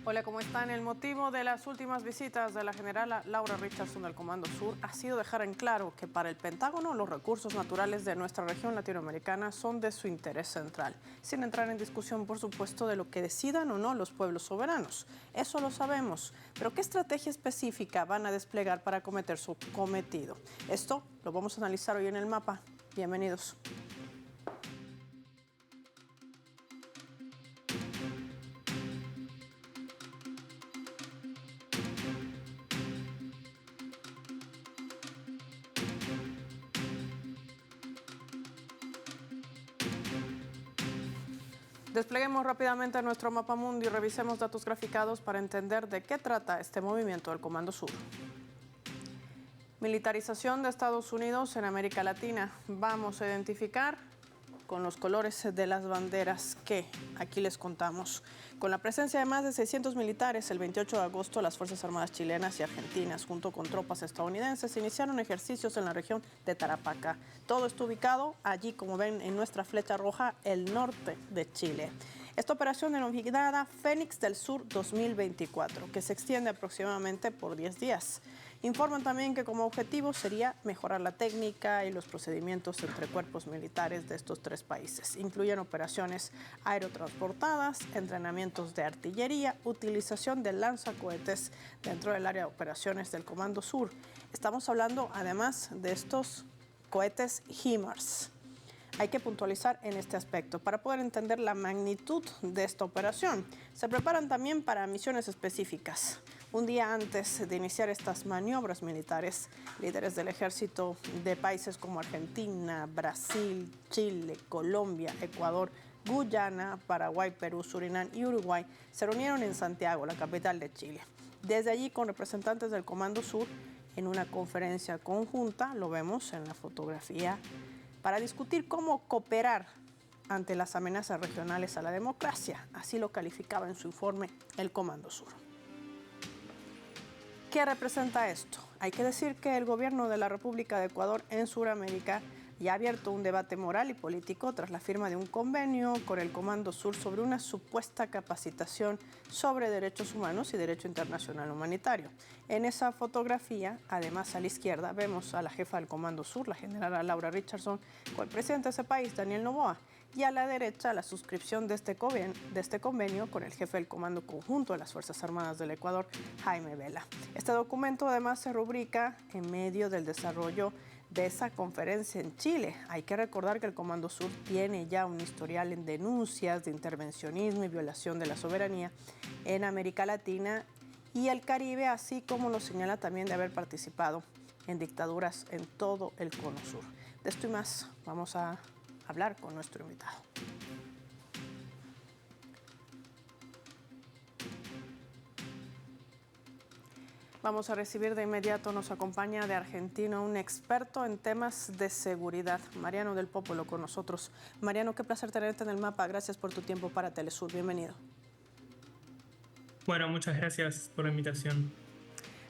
Hola, ¿cómo están? El motivo de las últimas visitas de la generala Laura Richardson al Comando Sur ha sido dejar en claro que para el Pentágono los recursos naturales de nuestra región latinoamericana son de su interés central, sin entrar en discusión, por supuesto, de lo que decidan o no los pueblos soberanos. Eso lo sabemos, pero ¿qué estrategia específica van a desplegar para acometer su cometido? Esto lo vamos a analizar hoy en el mapa. Bienvenidos. Despleguemos rápidamente nuestro mapa mundo y revisemos datos graficados para entender de qué trata este movimiento del Comando Sur. Militarización de Estados Unidos en América Latina. Vamos a identificar con los colores de las banderas que aquí les contamos. Con la presencia de más de 600 militares, el 28 de agosto las Fuerzas Armadas chilenas y argentinas, junto con tropas estadounidenses, iniciaron ejercicios en la región de Tarapacá. Todo está ubicado allí, como ven en nuestra flecha roja, el norte de Chile. Esta operación denominada Fénix del Sur 2024, que se extiende aproximadamente por 10 días. Informan también que como objetivo sería mejorar la técnica y los procedimientos entre cuerpos militares de estos tres países. Incluyen operaciones aerotransportadas, entrenamientos de artillería, utilización de lanzacohetes dentro del área de operaciones del Comando Sur. Estamos hablando además de estos cohetes HIMARS. Hay que puntualizar en este aspecto para poder entender la magnitud de esta operación. Se preparan también para misiones específicas. Un día antes de iniciar estas maniobras militares, líderes del ejército de países como Argentina, Brasil, Chile, Colombia, Ecuador, Guyana, Paraguay, Perú, Surinam y Uruguay se reunieron en Santiago, la capital de Chile. Desde allí, con representantes del Comando Sur, en una conferencia conjunta, lo vemos en la fotografía, para discutir cómo cooperar ante las amenazas regionales a la democracia. Así lo calificaba en su informe el Comando Sur. ¿Qué representa esto? Hay que decir que el gobierno de la República de Ecuador en Sudamérica ya ha abierto un debate moral y político tras la firma de un convenio con el Comando Sur sobre una supuesta capacitación sobre derechos humanos y derecho internacional humanitario. En esa fotografía, además a la izquierda, vemos a la jefa del Comando Sur, la generala Laura Richardson, con el presidente de ese país, Daniel Noboa, y a la derecha la suscripción de este convenio con el jefe del Comando Conjunto de las Fuerzas Armadas del Ecuador, Jaime Vela. Este documento además se rubrica en medio del desarrollo de esa conferencia en Chile. Hay que recordar que el Comando Sur tiene ya un historial en denuncias de intervencionismo y violación de la soberanía en América Latina y el Caribe, así como lo señala también de haber participado en dictaduras en todo el Cono Sur. De esto y más vamos a hablar con nuestro invitado. Vamos a recibir de inmediato, nos acompaña de Argentina un experto en temas de seguridad, Mariano del Popolo, con nosotros. Mariano, qué placer tenerte en el mapa. Gracias por tu tiempo para Telesur. Bienvenido. Bueno, muchas gracias por la invitación.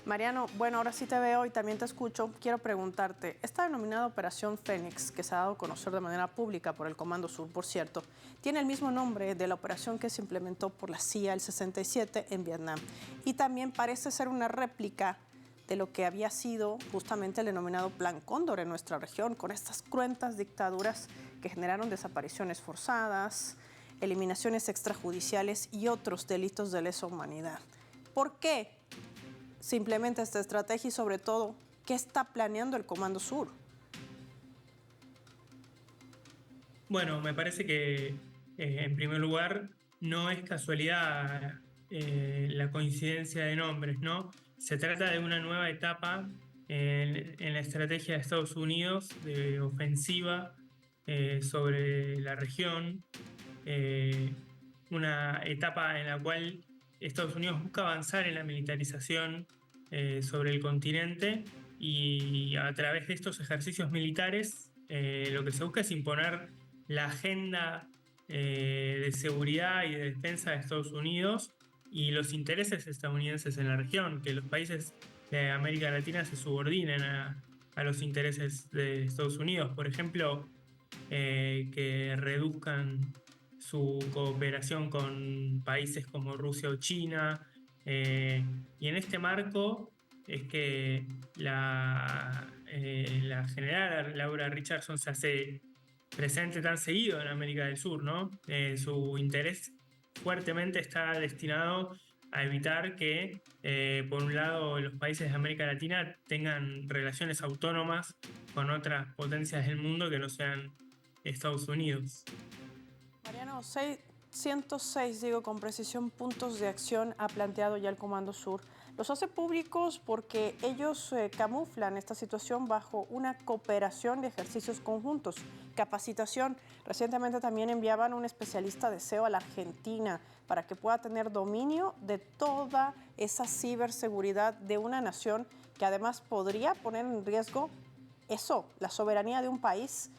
Mariano, bueno, ahora sí te veo y también te escucho. Quiero preguntarte, esta denominada Operación Fénix, que se ha dado a conocer de manera pública por el Comando Sur, por cierto, tiene el mismo nombre de la operación que se implementó por la CIA el 67 en Vietnam. Y también parece ser una réplica de lo que había sido justamente el denominado Plan Cóndor en nuestra región, con estas cruentas dictaduras que generaron desapariciones forzadas, eliminaciones extrajudiciales y otros delitos de lesa humanidad. ¿Por qué se implementa esta estrategia y, sobre todo, qué está planeando el Comando Sur? Bueno, me parece que en primer lugar no es casualidad la coincidencia de nombres, ¿no? Se trata de una nueva etapa en la estrategia de Estados Unidos de ofensiva sobre la región, una etapa en la cual Estados Unidos busca avanzar en la militarización sobre el continente y a través de estos ejercicios militares lo que se busca es imponer la agenda de seguridad y de defensa de Estados Unidos y los intereses estadounidenses en la región, que los países de América Latina se subordinen a los intereses de Estados Unidos. Por ejemplo, que reduzcan su cooperación con países como Rusia o China. Y en este marco es que la general Laura Richardson se hace presente tan seguido en América del Sur, ¿no? Su interés fuertemente está destinado a evitar que, por un lado, los países de América Latina tengan relaciones autónomas con otras potencias del mundo que no sean Estados Unidos. Mariano, 606, digo con precisión, puntos de acción ha planteado ya el Comando Sur. Los hace públicos porque ellos camuflan esta situación bajo una cooperación de ejercicios conjuntos, capacitación. Recientemente también enviaban un especialista de SEO a la Argentina para que pueda tener dominio de toda esa ciberseguridad de una nación que además podría poner en riesgo eso, la soberanía de un país.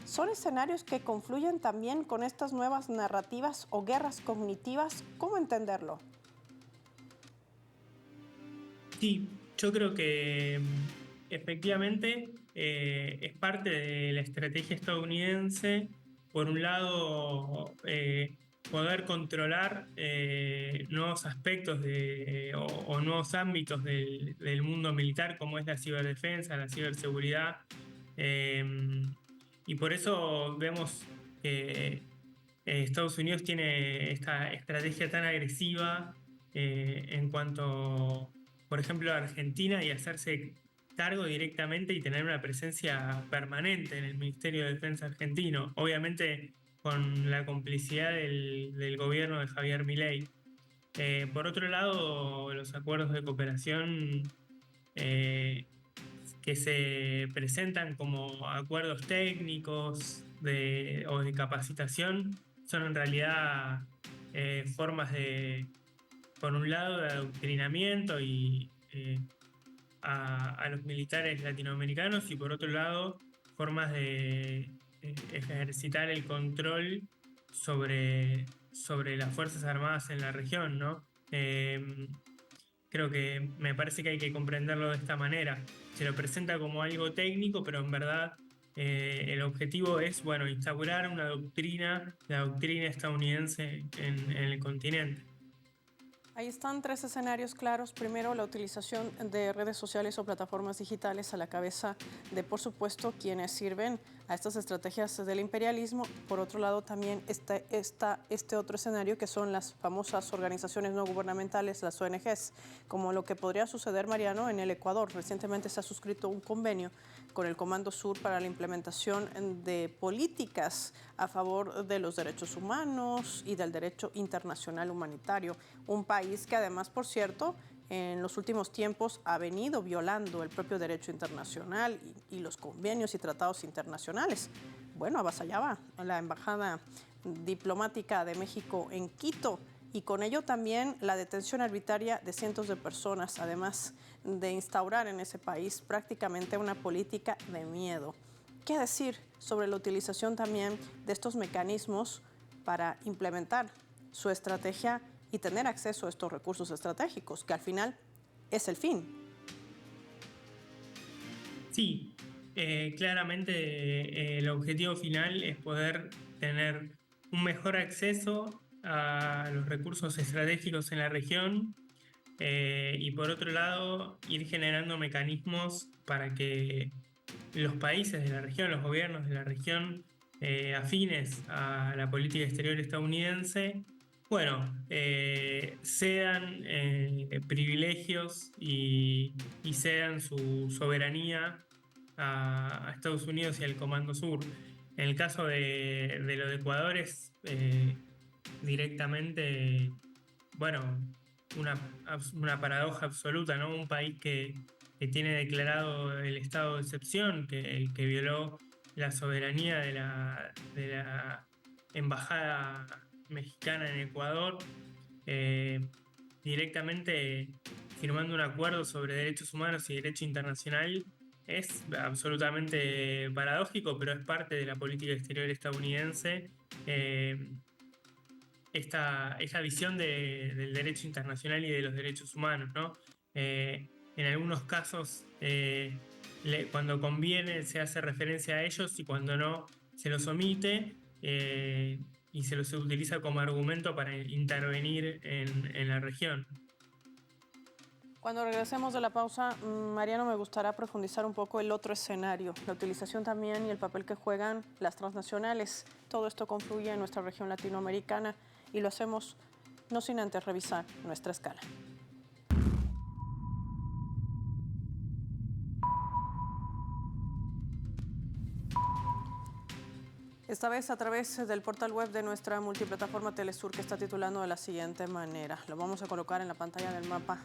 ¿Son escenarios que confluyen también con estas nuevas narrativas o guerras cognitivas? ¿Cómo entenderlo? Sí, yo creo que efectivamente es parte de la estrategia estadounidense, por un lado, poder controlar nuevos aspectos o nuevos ámbitos del mundo militar, como es la ciberdefensa, la ciberseguridad. eh, y por eso vemos que Estados Unidos tiene esta estrategia tan agresiva en cuanto, por ejemplo, a Argentina, y hacerse cargo directamente y tener una presencia permanente en el Ministerio de Defensa argentino, obviamente con la complicidad del gobierno de Javier Milei. Por otro lado, los acuerdos de cooperación eh, que se presentan como acuerdos técnicos o de capacitación son en realidad formas de, por un lado, de adoctrinamiento a los militares latinoamericanos, y por otro lado, formas de ejercitar el control sobre las Fuerzas Armadas en la región, ¿no? Creo que me parece que hay que comprenderlo de esta manera. Se lo presenta como algo técnico, pero en verdad el objetivo es, bueno, instaurar una doctrina, la doctrina estadounidense en el continente. Ahí están tres escenarios claros. Primero, la utilización de redes sociales o plataformas digitales a la cabeza de, por supuesto, quienes sirven a estas estrategias del imperialismo. Por otro lado, también está este otro escenario que son las famosas organizaciones no gubernamentales, las ONGs, como lo que podría suceder, Mariano, en el Ecuador. Recientemente se ha suscrito un convenio con el Comando Sur para la implementación de políticas a favor de los derechos humanos y del derecho internacional humanitario. Un país que además, por cierto, en los últimos tiempos ha venido violando el propio derecho internacional y los convenios y tratados internacionales. Bueno, avasallaba la Embajada Diplomática de México en Quito, y con ello también la detención arbitraria de cientos de personas, además de instaurar en ese país prácticamente una política de miedo. ¿Qué decir sobre la utilización también de estos mecanismos para implementar su estrategia y tener acceso a estos recursos estratégicos, que al final es el fin? Sí, claramente el objetivo final es poder tener un mejor acceso a los recursos estratégicos en la región, y por otro lado ir generando mecanismos para que los países de la región, los gobiernos de la región afines a la política exterior estadounidense, bueno, cedan privilegios y cedan su soberanía a Estados Unidos y al Comando Sur. En el caso de lo de Ecuador es directamente, bueno, una paradoja absoluta, ¿no? Un país que tiene declarado el estado de excepción, que violó la soberanía de la embajada mexicana en Ecuador, directamente firmando un acuerdo sobre derechos humanos y derecho internacional. Es absolutamente paradójico, pero es parte de la política exterior estadounidense. Esta visión del derecho internacional y de los derechos humanos, ¿no? En algunos casos, cuando conviene se hace referencia a ellos, y cuando no se los omite. y se los utiliza como argumento para intervenir en la región. Cuando regresemos de la pausa, Mariano, me gustaría profundizar un poco el otro escenario, la utilización también y el papel que juegan las transnacionales. Todo esto confluye en nuestra región latinoamericana y lo hacemos no sin antes revisar nuestra escala. Esta vez a través del portal web de nuestra multiplataforma Telesur, que está titulando de la siguiente manera. Lo vamos a colocar en la pantalla del mapa.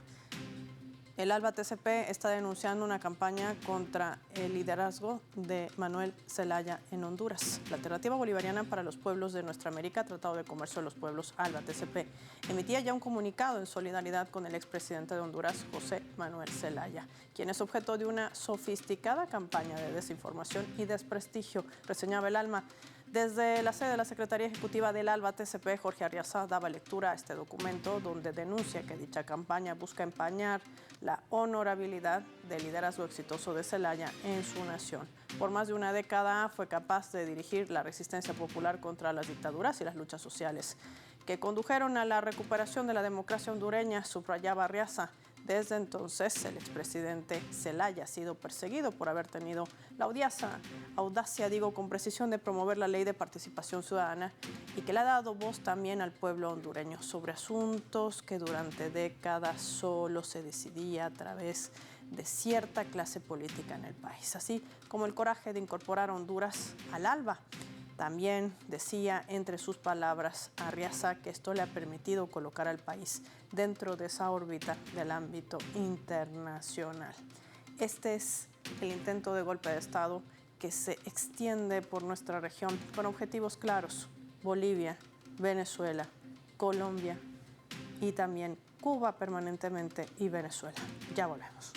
El ALBA TCP está denunciando una campaña contra el liderazgo de Manuel Zelaya en Honduras. La Alternativa Bolivariana para los Pueblos de Nuestra América, Tratado de Comercio de los Pueblos, ALBA TCP, emitía ya un comunicado en solidaridad con el expresidente de Honduras, José Manuel Zelaya, quien es objeto de una sofisticada campaña de desinformación y desprestigio, reseñaba el ALMA. Desde la sede de la Secretaría Ejecutiva del ALBA TCP, Jorge Arriaza daba lectura a este documento donde denuncia que dicha campaña busca empañar la honorabilidad del liderazgo exitoso de Zelaya en su nación. Por más de una década fue capaz de dirigir la resistencia popular contra las dictaduras y las luchas sociales que condujeron a la recuperación de la democracia hondureña, subrayaba Arriaza. Desde entonces, el expresidente Zelaya ha sido perseguido por haber tenido la audacia, con precisión, de promover la ley de participación ciudadana y que le ha dado voz también al pueblo hondureño sobre asuntos que durante décadas solo se decidía a través de cierta clase política en el país, así como el coraje de incorporar a Honduras al ALBA. También decía entre sus palabras Arriaza que esto le ha permitido colocar al país dentro de esa órbita del ámbito internacional. Este es el intento de golpe de Estado que se extiende por nuestra región con objetivos claros: Bolivia, Venezuela, Colombia y también Cuba permanentemente y Venezuela. Ya volvemos.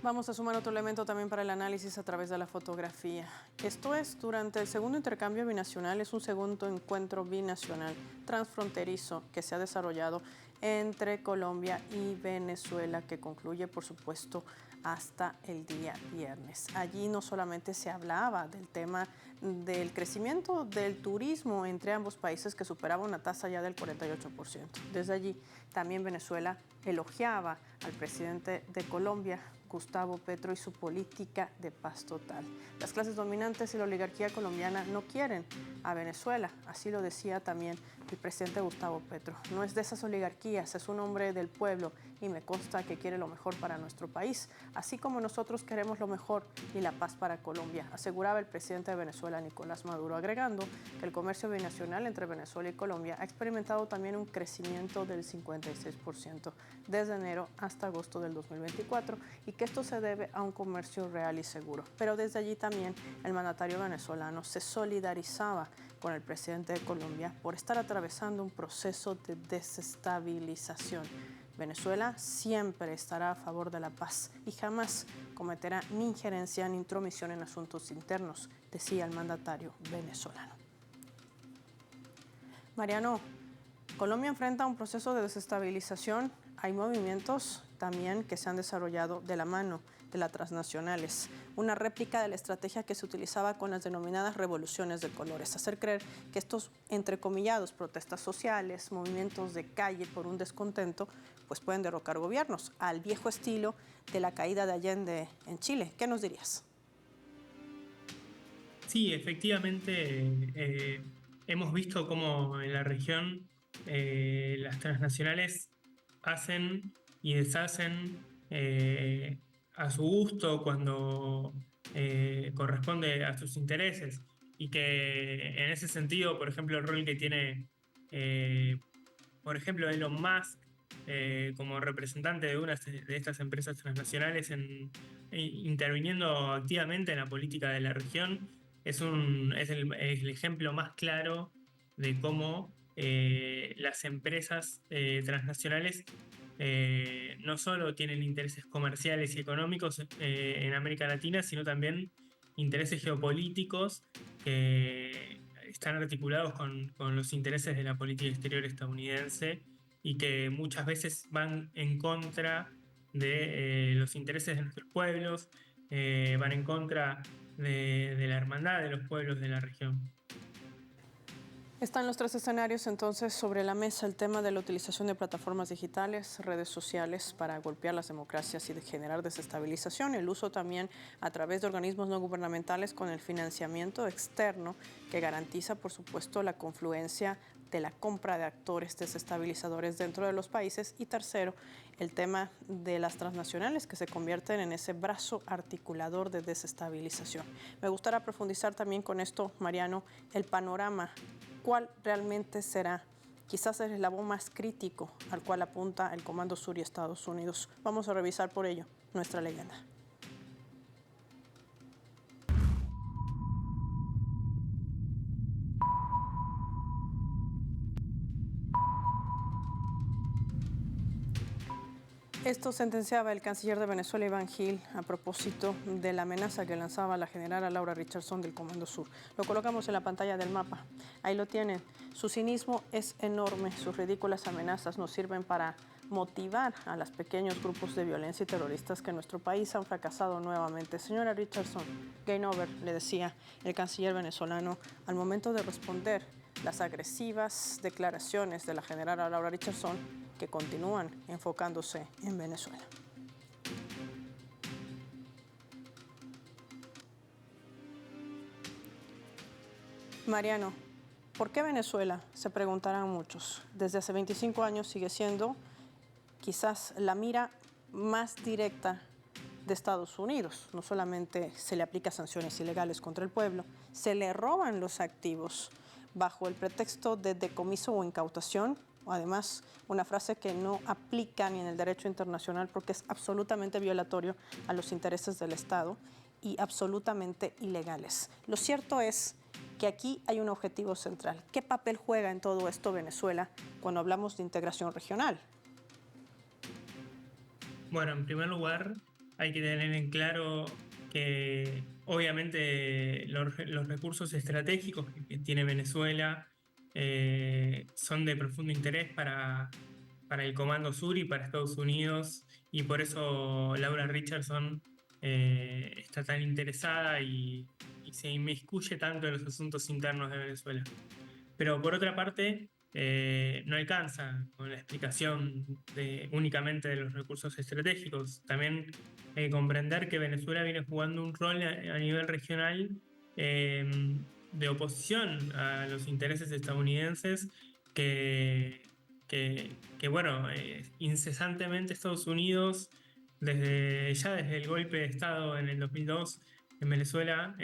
Vamos a sumar otro elemento también para el análisis a través de la fotografía. Esto es, durante el segundo intercambio binacional, es un segundo encuentro binacional transfronterizo que se ha desarrollado entre Colombia y Venezuela, que concluye, por supuesto, hasta el día viernes. Allí no solamente se hablaba del tema del crecimiento del turismo entre ambos países, que superaba una tasa ya del 48%. Desde allí también Venezuela elogiaba al presidente de Colombia, Gustavo Petro, y su política de paz total. Las clases dominantes y la oligarquía colombiana no quieren a Venezuela, así lo decía también el presidente Gustavo Petro. No es de esas oligarquías, es un hombre del pueblo y me consta que quiere lo mejor para nuestro país, así como nosotros queremos lo mejor y la paz para Colombia, aseguraba el presidente de Venezuela, Nicolás Maduro, agregando que el comercio binacional entre Venezuela y Colombia ha experimentado también un crecimiento del 56% desde enero hasta agosto del 2024 y que esto se debe a un comercio real y seguro. Pero desde allí también el mandatario venezolano se solidarizaba con el presidente de Colombia por estar atravesando un proceso de desestabilización. Venezuela siempre estará a favor de la paz y jamás cometerá ni injerencia ni intromisión en asuntos internos, decía el mandatario venezolano. Mariano, Colombia enfrenta un proceso de desestabilización. Hay movimientos también que se han desarrollado de la mano de las transnacionales, una réplica de la estrategia que se utilizaba con las denominadas revoluciones de colores, hacer creer que estos entrecomillados protestas sociales, movimientos de calle por un descontento, pues pueden derrocar gobiernos, al viejo estilo de la caída de Allende en Chile. ¿Qué nos dirías? Sí, efectivamente, hemos visto cómo en la región las transnacionales hacen y deshacen a su gusto cuando corresponde a sus intereses, y que en ese sentido, por ejemplo, el rol que tiene, por ejemplo, Elon Musk como representante de una de estas empresas transnacionales interviniendo activamente en la política de la región, es el ejemplo más claro de cómo las empresas transnacionales no solo tienen intereses comerciales y económicos en América Latina, sino también intereses geopolíticos que están articulados con los intereses de la política exterior estadounidense y que muchas veces van en contra de los intereses de nuestros pueblos, van en contra de la hermandad de los pueblos de la región. Están los tres escenarios entonces sobre la mesa: el tema de la utilización de plataformas digitales, redes sociales para golpear las democracias y de generar desestabilización, el uso también a través de organismos no gubernamentales con el financiamiento externo que garantiza, por supuesto, la confluencia de la compra de actores desestabilizadores dentro de los países, y tercero, el tema de las transnacionales que se convierten en ese brazo articulador de desestabilización. Me gustaría profundizar también con esto, Mariano, el panorama. ¿Cuál realmente será quizás el eslabón más crítico al cual apunta el Comando Sur y Estados Unidos? Vamos a revisar por ello nuestra leyenda. Esto sentenciaba el canciller de Venezuela, Iván Gil, a propósito de la amenaza que lanzaba la general Laura Richardson del Comando Sur. Lo colocamos en la pantalla del mapa. Ahí lo tienen. Su cinismo es enorme. Sus ridículas amenazas nos sirven para motivar a los pequeños grupos de violencia y terroristas que en nuestro país han fracasado nuevamente. Señora Richardson, game over, le decía el canciller venezolano al momento de responder las agresivas declaraciones de la general Laura Richardson, que continúan enfocándose en Venezuela. Mariano, ¿por qué Venezuela?, se preguntarán muchos. Desde hace 25 años sigue siendo quizás la mira más directa de Estados Unidos. No solamente se le aplican sanciones ilegales contra el pueblo, se le roban los activos bajo el pretexto de decomiso o incautación. Además, una frase que no aplica ni en el derecho internacional porque es absolutamente violatorio a los intereses del Estado y absolutamente ilegales. Lo cierto es que aquí hay un objetivo central. ¿Qué papel juega en todo esto Venezuela cuando hablamos de integración regional? Bueno, en primer lugar, hay que tener en claro que obviamente los recursos estratégicos que tiene Venezuela son de profundo interés para el Comando Sur y para Estados Unidos, y por eso Laura Richardson está tan interesada y se inmiscuye tanto en los asuntos internos de Venezuela. Pero por otra parte, no alcanza con la explicación únicamente de los recursos estratégicos. También hay que comprender que Venezuela viene jugando un rol a nivel regional de oposición a los intereses estadounidenses bueno, incesantemente Estados Unidos, desde el golpe de Estado en el 2002 en Venezuela,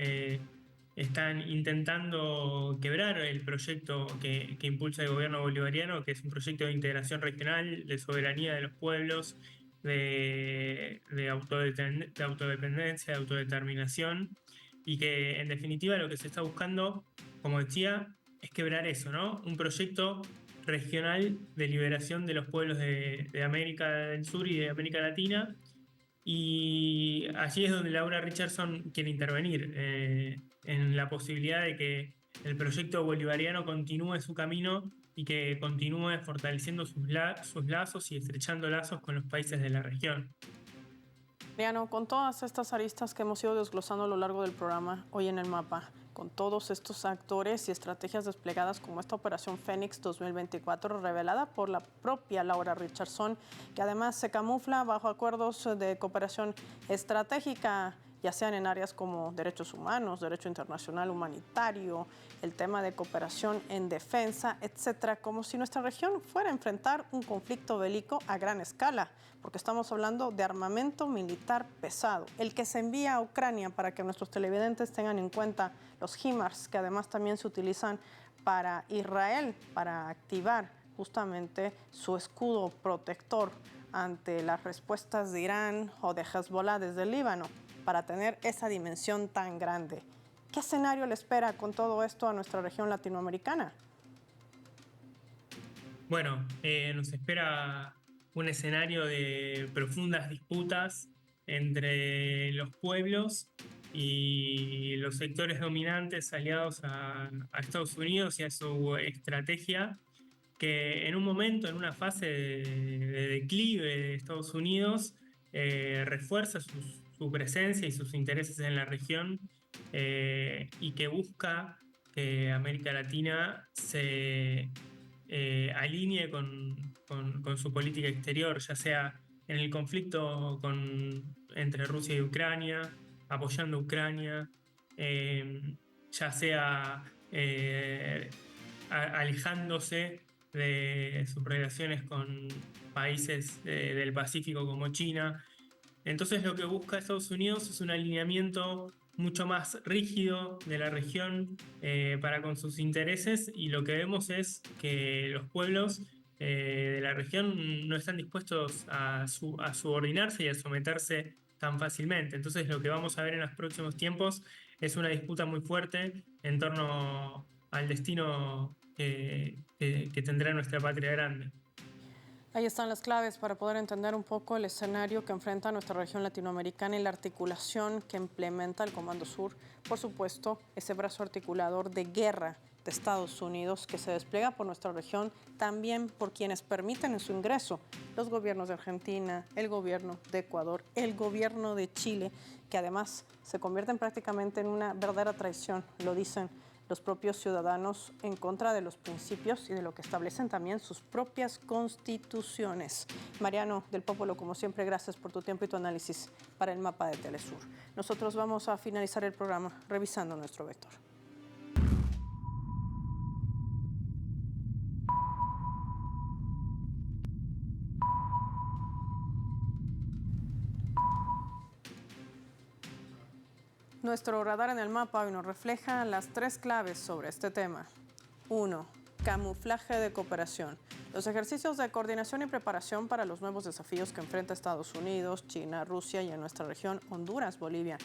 están intentando quebrar el proyecto que impulsa el gobierno bolivariano, que es un proyecto de integración regional, de soberanía de los pueblos, de autodependencia, de autodeterminación, y que en definitiva lo que se está buscando, como decía, es quebrar eso, ¿no? Un proyecto regional de liberación de los pueblos de América del Sur y de América Latina. Y allí es donde Laura Richardson quiere intervenir, en la posibilidad de que el proyecto bolivariano continúe su camino y que continúe fortaleciendo sus lazos y estrechando lazos con los países de la región. Mariano, con todas estas aristas que hemos ido desglosando a lo largo del programa, hoy en el mapa, con todos estos actores y estrategias desplegadas como esta Operación Fénix 2024, revelada por la propia Laura Richardson, que además se camufla bajo acuerdos de cooperación estratégica, ya sean en áreas como derechos humanos, derecho internacional humanitario, el tema de cooperación en defensa, etcétera, como si nuestra región fuera a enfrentar un conflicto bélico a gran escala, porque estamos hablando de armamento militar pesado, el que se envía a Ucrania, para que nuestros televidentes tengan en cuenta los HIMARS, que además también se utilizan para Israel, para activar justamente su escudo protector ante las respuestas de Irán o de Hezbollah desde el Líbano, para tener esa dimensión tan grande. ¿Qué escenario le espera con todo esto a nuestra región latinoamericana? Bueno, nos espera un escenario de profundas disputas entre los pueblos y los sectores dominantes aliados a Estados Unidos y a su estrategia, que en un momento, en una fase de declive de Estados Unidos, refuerza su presencia y sus intereses en la región, y que busca que América Latina se alinee con su política exterior, ya sea en el conflicto entre Rusia y Ucrania, apoyando a Ucrania, ya sea alejándose de sus relaciones con países del Pacífico como China. Entonces lo que busca Estados Unidos es un alineamiento mucho más rígido de la región para con sus intereses, y lo que vemos es que los pueblos de la región no están dispuestos a subordinarse y a someterse tan fácilmente. Entonces lo que vamos a ver en los próximos tiempos es una disputa muy fuerte en torno al destino que tendrá nuestra patria grande. Ahí están las claves para poder entender un poco el escenario que enfrenta nuestra región latinoamericana y la articulación que implementa el Comando Sur. Por supuesto, ese brazo articulador de guerra de Estados Unidos que se despliega por nuestra región, también por quienes permiten su ingreso, los gobiernos de Argentina, el gobierno de Ecuador, el gobierno de Chile, que además se convierten prácticamente en una verdadera traición, lo dicen los propios ciudadanos, en contra de los principios y de lo que establecen también sus propias constituciones. Mariano del Popolo, como siempre, gracias por tu tiempo y tu análisis para el mapa de Telesur. Nosotros vamos a finalizar el programa revisando nuestro vector. Nuestro radar en el mapa hoy nos refleja las 3 claves sobre este tema. 1. Camuflaje de cooperación. Los ejercicios de coordinación y preparación para los nuevos desafíos que enfrenta Estados Unidos, China, Rusia y en nuestra región, Honduras, Bolivia,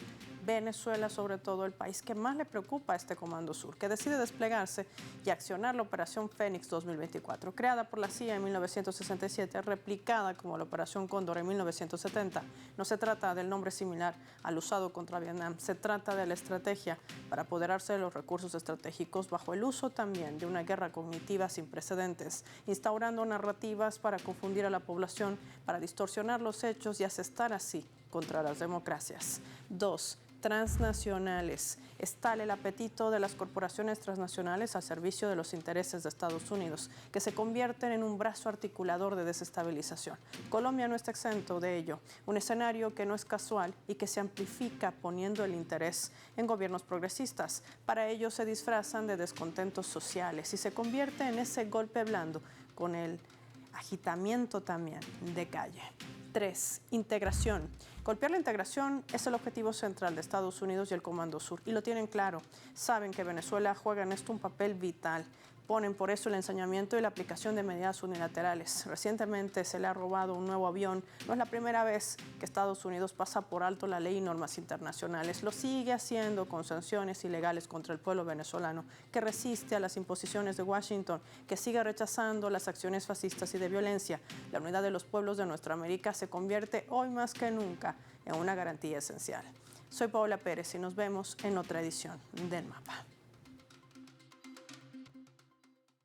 Venezuela, sobre todo el país que más le preocupa a este Comando Sur, que decide desplegarse y accionar la Operación Fénix 2024, creada por la CIA en 1967, replicada como la Operación Cóndor en 1970. No se trata del nombre similar al usado contra Vietnam, se trata de la estrategia para apoderarse de los recursos estratégicos bajo el uso también de una guerra cognitiva sin precedentes, instaurando narrativas para confundir a la población, para distorsionar los hechos y asestar así contra las democracias. 2. Transnacionales. Es tal el apetito de las corporaciones transnacionales al servicio de los intereses de Estados Unidos, que se convierten en un brazo articulador de desestabilización. Colombia no está exento de ello, un escenario que no es casual y que se amplifica poniendo el interés en gobiernos progresistas. Para ello se disfrazan de descontentos sociales y se convierte en ese golpe blando con el agitamiento también de calle. 3. Integración. Golpear la integración es el objetivo central de Estados Unidos y el Comando Sur, y lo tienen claro. Saben que Venezuela juega en esto un papel vital. Ponen por eso el ensañamiento y la aplicación de medidas unilaterales. Recientemente se le ha robado un nuevo avión. No es la primera vez que Estados Unidos pasa por alto la ley y normas internacionales. Lo sigue haciendo con sanciones ilegales contra el pueblo venezolano, que resiste a las imposiciones de Washington, que sigue rechazando las acciones fascistas y de violencia. La unidad de los pueblos de nuestra América se convierte hoy más que nunca en una garantía esencial. Soy Paola Pérez y nos vemos en otra edición del Mapa.